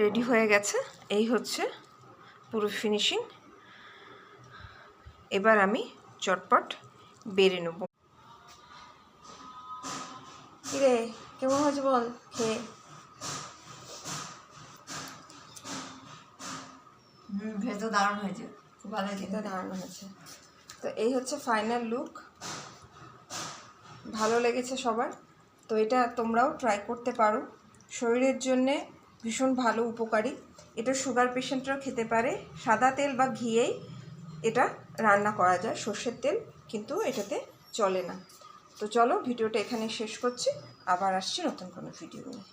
Ready হয়ে গেছে। এই হচ্ছে পুরো ফিনিশিং। এবার আমি চটপট বেড়ে নেব। কিরে কেমন হয়েছে বল খেয়ে? ভেতর দারুণ হয়েছে, খুব ভালো হয়েছে, দারুণ হয়েছে। তো এই হচ্ছে ফাইনাল লুক। ভালো লেগেছে সবার। তো এটা তোমরাও ট্রাই করতে পারো, শরীরের জন্যে ভীষণ ভালো, উপকারী। এটা সুগার পেশেন্টরাও খেতে পারে। সাদা তেল বা ঘিয়েই এটা রান্না করা যায়, সর্ষের তেল কিন্তু এটাতে চলে না। তো চলো ভিডিওটা এখানে শেষ করছি, আবার আসছি নতুন কোনো ভিডিও নিয়ে।